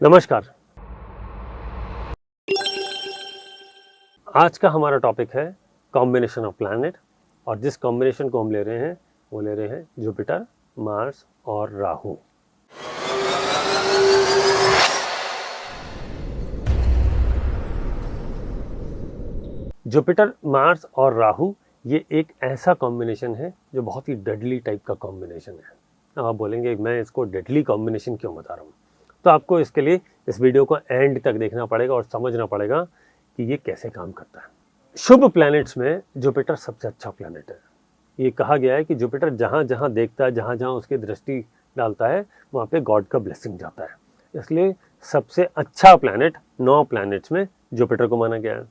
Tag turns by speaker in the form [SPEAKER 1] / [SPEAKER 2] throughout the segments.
[SPEAKER 1] नमस्कार। आज का हमारा टॉपिक है कॉम्बिनेशन ऑफ प्लैनेट और जिस कॉम्बिनेशन को हम ले रहे हैं वो ले रहे हैं जुपिटर, मार्स और राहु। जुपिटर, मार्स और राहु ये एक ऐसा कॉम्बिनेशन है जो बहुत ही डेडली टाइप का कॉम्बिनेशन है। अब आप बोलेंगे मैं इसको डेडली कॉम्बिनेशन क्यों बता रहा हूँ, तो आपको इसके लिए इस वीडियो को एंड तक देखना पड़ेगा और समझना पड़ेगा कि ये कैसे काम करता है। शुभ प्लैनेट्स में जुपिटर सबसे अच्छा प्लैनेट है। ये कहा गया है कि जुपिटर जहाँ जहाँ देखता है, जहाँ जहाँ उसकी दृष्टि डालता है, वहाँ पे गॉड का ब्लेसिंग जाता है। इसलिए सबसे अच्छा प्लैनेट 9 प्लैनेट्स में जुपिटर को माना गया है।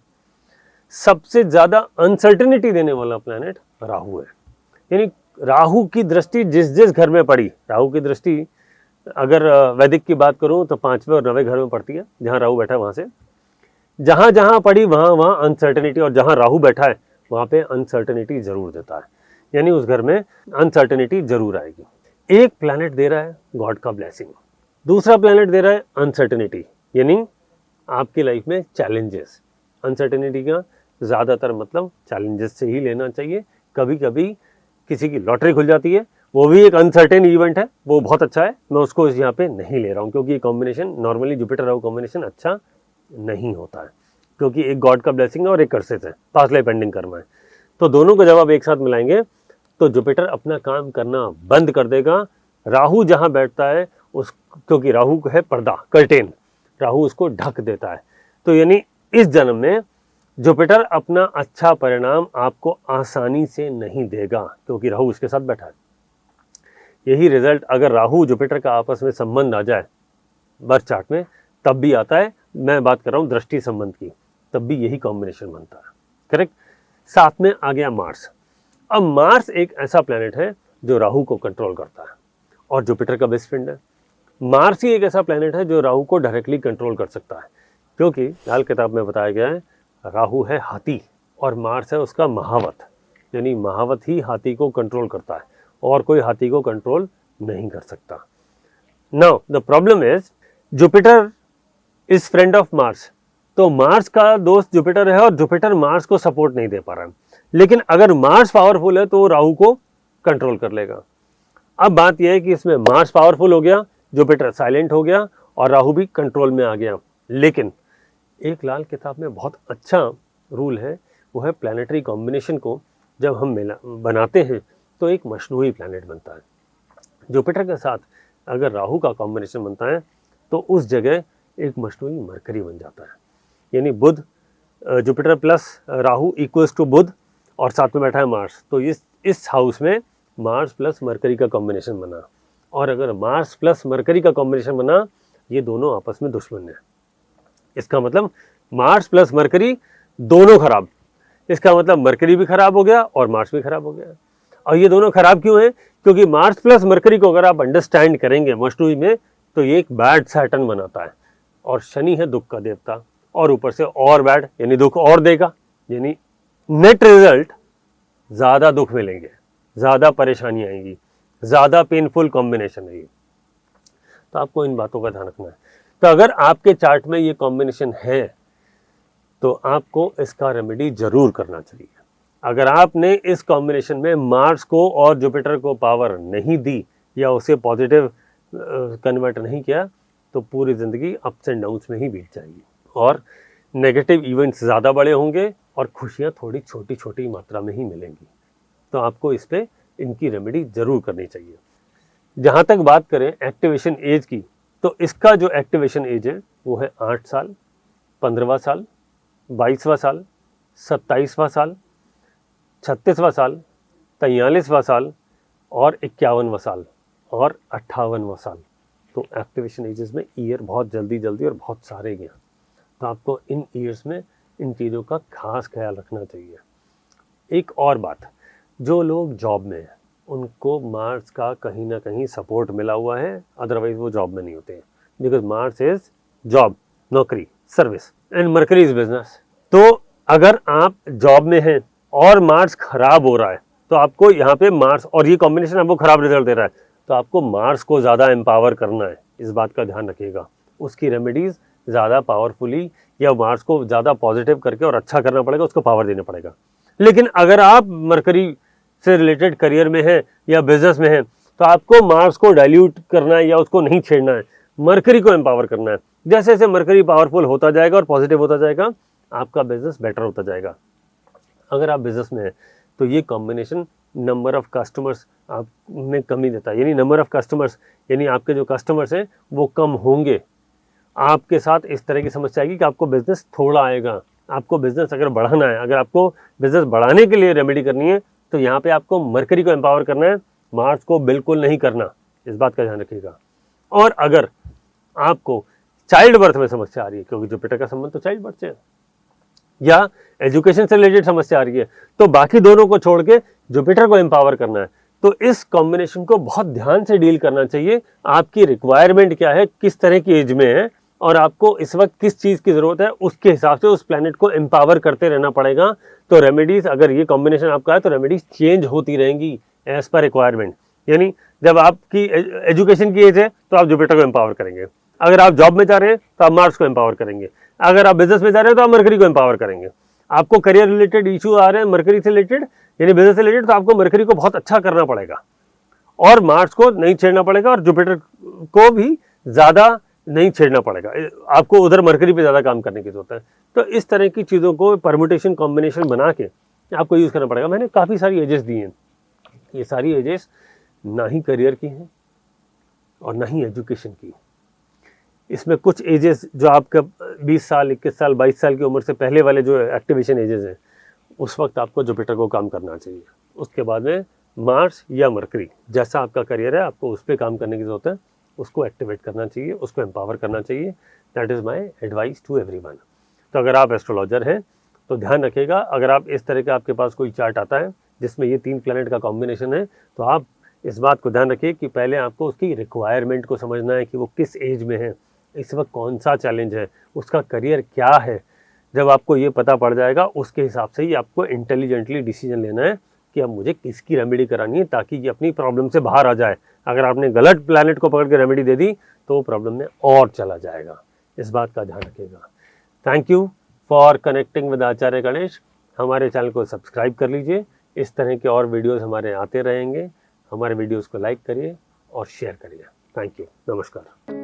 [SPEAKER 1] सबसे ज़्यादा अनसर्टेनिटी देने वाला प्लैनेट राहु है। यानी राहु की दृष्टि जिस जिस घर में पड़ी, राहु की दृष्टि अगर वैदिक की बात करूं तो 5वें और 9वें घर में पड़ती है। जहां राहु बैठा है वहां से जहां जहां पड़ी वहां वहां अनसर्टेनिटी, और जहां राहु बैठा है वहां पे अनसर्टेनिटी जरूर देता है। यानी उस घर में अनसर्टेनिटी जरूर आएगी। एक प्लैनेट दे रहा है गॉड का ब्लेसिंग, दूसरा प्लैनेट दे रहा है अनसर्टेनिटी, यानी आपकी लाइफ में चैलेंजेस। अनसर्टेनिटी का ज़्यादातर मतलब चैलेंजेस से ही लेना चाहिए। कभी कभी किसी की लॉटरी खुल जाती है, वो भी एक अनसर्टेन इवेंट है, वो बहुत अच्छा है, मैं उसको यहाँ पे नहीं ले रहा हूँ क्योंकि ये combination normally Jupiter Rahu combination अच्छा नहीं होता है, क्योंकि एक गॉड का ब्लेसिंग है और एक कर्सेस है, पास्ट लाइफ पेंडिंग कर्म है। तो दोनों को जब आप एक साथ मिलाएंगे तो जुपिटर अपना काम करना बंद कर देगा। राहु जहाँ बैठता है उस, क्योंकि राहु है पर्दा, कर्टेन, राहु उसको ढक देता है। तो यानी इस जन्म में जुपिटर अपना अच्छा परिणाम आपको आसानी से नहीं देगा क्योंकि राहु उसके साथ बैठा है। यही रिजल्ट अगर राहु जुपिटर का आपस में संबंध आ जाए बर्थ चार्ट में तब भी आता है। मैं बात कर रहा हूँ दृष्टि संबंध की, तब भी यही कॉम्बिनेशन बनता है। करेक्ट। साथ में आ गया मार्स। अब मार्स एक ऐसा प्लैनेट है जो राहु को कंट्रोल करता है और जुपिटर का बेस्ट फ्रेंड है। मार्स ही एक ऐसा प्लैनेट है जो राहु को डायरेक्टली कंट्रोल कर सकता है, क्योंकि लाल किताब में बताया गया है राहु है हाथी और मार्स है उसका महावत, यानी महावत ही हाथी को कंट्रोल करता है और कोई हाथी को कंट्रोल नहीं कर सकता। Now the problem is Jupiter is friend of Mars, तो मार्स का दोस्त जुपिटर है और जुपिटर मार्स को सपोर्ट नहीं दे पा रहा है। लेकिन अगर मार्स पावरफुल है तो राहु को कंट्रोल कर लेगा। अब बात यह है कि इसमें मार्स पावरफुल हो गया, जुपिटर साइलेंट हो गया और राहु भी कंट्रोल में आ गया। लेकिन एक लाल किताब में बहुत अच्छा रूल है, वो है प्लैनेटरी कॉम्बिनेशन को जब हम बनाते हैं तो एक मशनूई प्लैनेट बनता है। जुपिटर के साथ अगर राहु का कॉम्बिनेशन बनता है तो उस जगह एक मशनूई मरकरी बन जाता है। यानी Budh, Jupiter plus Rahu equals to Budh और साथ में बैठा है मार्स, तो इस हाउस में मार्स प्लस मरकरी का कॉम्बिनेशन बना। और अगर मार्स प्लस मरकरी का कॉम्बिनेशन बना, ये दोनों आपस में दुश्मन है। इसका मतलब मार्स प्लस मरकरी दोनों खराब। इसका मतलब मरकरी भी खराब हो गया और मार्स भी खराब हो गया। और ये दोनों खराब क्यों हैं? क्योंकि मार्स प्लस मरकरी को अगर आप अंडरस्टैंड करेंगे मशनूई में तो ये एक बैड सैटर्न बनाता है और शनि है दुख का देवता, और ऊपर से और बैड यानी दुख और देगा। यानी नेट रिजल्ट ज़्यादा दुख मिलेंगे, ज़्यादा परेशानी आएंगी, ज़्यादा पेनफुल कॉम्बिनेशन है ये। तो आपको इन बातों का ध्यान रखना है। तो अगर आपके चार्ट में ये कॉम्बिनेशन है तो आपको इसका रेमेडी जरूर करना चाहिए। अगर आपने इस कॉम्बिनेशन में मार्स को और जुपिटर को पावर नहीं दी या उसे पॉजिटिव कन्वर्ट नहीं किया तो पूरी ज़िंदगी अप्स एंड डाउन्स में ही बीत जाएगी और नेगेटिव इवेंट्स ज़्यादा बड़े होंगे और खुशियाँ थोड़ी छोटी छोटी मात्रा में ही मिलेंगी। तो आपको इस पर इनकी रेमेडी ज़रूर करनी चाहिए। जहाँ तक बात करें एक्टिवेशन एज की, तो इसका जो एक्टिवेशन एज है वो है 8 साल, 15वां साल, 22वां साल, 27वां साल, 36वां साल, 43वां साल और 51वां साल और 58वां साल। तो एक्टिवेशन एजेस में ईयर बहुत जल्दी जल्दी और बहुत सारे गए। तो आपको इन ईयर्स में इन चीज़ों का खास ख्याल रखना चाहिए। एक और बात, जो लोग जॉब में हैं उनको मार्स का कहीं ना कहीं सपोर्ट मिला हुआ है, अदरवाइज वो जॉब में नहीं होते हैं। बिकॉज मार्स इज जॉब, नौकरी, service and mercury is business. तो अगर आप जॉब में हैं और मार्स खराब हो रहा है तो आपको यहाँ पे मार्स और ये कॉम्बिनेशन आपको खराब रिजल्ट दे रहा है, तो आपको मार्स को ज़्यादा एम्पावर करना है। इस बात का ध्यान रखिएगा। उसकी रेमेडीज़ ज़्यादा पावरफुली या मार्स को ज़्यादा पॉजिटिव करके और अच्छा करना पड़ेगा, उसको पावर देना पड़ेगा। लेकिन अगर आप मरकरी से रिलेटेड करियर में है या बिजनेस में है तो आपको मार्स को डाइल्यूट करना है या उसको नहीं छेड़ना है, मरकरी को एम्पावर करना है। जैसे जैसे मरकरी पावरफुल होता जाएगा और पॉजिटिव होता जाएगा, आपका बिजनेस बेटर होता जाएगा। अगर आप बिजनेस में हैं तो ये कॉम्बिनेशन नंबर ऑफ कस्टमर्स आप में कमी देता है, यानी नंबर ऑफ कस्टमर्स, यानी आपके जो कस्टमर्स हैं वो कम होंगे। आपके साथ इस तरह की समस्या आएगी कि आपको बिजनेस थोड़ा आएगा। आपको बिजनेस अगर बढ़ाना है, अगर आपको बिजनेस बढ़ाने के लिए रेमेडी करनी है तो यहाँ पे आपको मरकरी को एम्पावर करना है, मार्स को बिल्कुल नहीं करना। इस बात का ध्यान रखिएगा। और अगर आपको चाइल्ड बर्थ में समस्या आ रही है, क्योंकि जुपिटर का संबंध तो चाइल्ड बर्थ से है, या एजुकेशन से रिलेटेड समस्या आ रही है, तो बाकी दोनों को छोड़ के जुपिटर को एम्पावर करना है। तो इस कॉम्बिनेशन को बहुत ध्यान से डील करना चाहिए। आपकी रिक्वायरमेंट क्या है, किस तरह की एज में है और आपको इस वक्त किस चीज़ की ज़रूरत है, उसके हिसाब से उस प्लैनेट को एम्पावर करते रहना पड़ेगा। तो रेमेडीज़, अगर ये कॉम्बिनेशन आपका है तो रेमेडीज़ चेंज होती रहेंगी एज पर रिक्वायरमेंट। यानी जब आपकी एजुकेशन की एज है तो आप जुपिटर को एम्पावर करेंगे, अगर आप जॉब में जा रहे हैं तो आप मार्स को एम्पावर करेंगे, अगर आप बिजनेस में जा रहे हैं तो आप मरकरी को एम्पावर करेंगे। आपको करियर रिलेटेड इशू आ रहे हैं मरकरी से रिलेटेड यानी बिजनेस से रिलेटेड, तो आपको मरकरी को बहुत अच्छा करना पड़ेगा और मार्स को नहीं छेड़ना पड़ेगा और जुपिटर को भी ज़्यादा नहीं छेड़ना पड़ेगा। आपको उधर मरकरी पे ज़्यादा काम करने की जरूरत है। तो इस तरह की चीज़ों को परम्यूटेशन कॉम्बिनेशन बना के आपको यूज़ करना पड़ेगा। मैंने काफ़ी सारी एजेस दी हैं, ये सारी एजेस ना ही करियर की हैं और ना ही एजुकेशन की। इसमें कुछ एजेस जो आपका 20 साल, 21 साल, 22 साल की उम्र से पहले वाले जो एक्टिवेशन एजेस हैं, उस वक्त आपको जुपिटर को काम करना चाहिए। उसके बाद में मार्स या मरकरी, जैसा आपका करियर है आपको उस पर काम करने की ज़रूरत है, उसको एक्टिवेट करना चाहिए, उसको एम्पावर करना चाहिए। That is my advice to everyone. तो अगर आप एस्ट्रोलॉजर हैं तो ध्यान रखिएगा, अगर आप इस तरह का आपके पास कोई चार्ट आता है जिसमें ये 3 प्लैनेट का कॉम्बिनेशन है, तो आप इस बात को ध्यान रखिए कि पहले आपको उसकी रिक्वायरमेंट को समझना है कि वो किस एज में है, इस वक्त कौन सा चैलेंज है, उसका करियर क्या है। जब आपको ये पता पड़ जाएगा, उसके हिसाब से ही आपको इंटेलिजेंटली डिसीजन लेना है कि अब मुझे किसकी रेमेडी करानी है ताकि ये अपनी प्रॉब्लम से बाहर आ जाए। अगर आपने गलत प्लैनेट को पकड़ के रेमेडी दे दी तो वो प्रॉब्लम में और चला जाएगा। इस बात का ध्यान रखिएगा। Thank you for connecting with Acharya Ganesh. हमारे चैनल को सब्सक्राइब कर लीजिए, इस तरह के और वीडियोज़ हमारे आते रहेंगे। हमारे वीडियोज़ को लाइक करिए और शेयर करिए। Thank you. नमस्कार।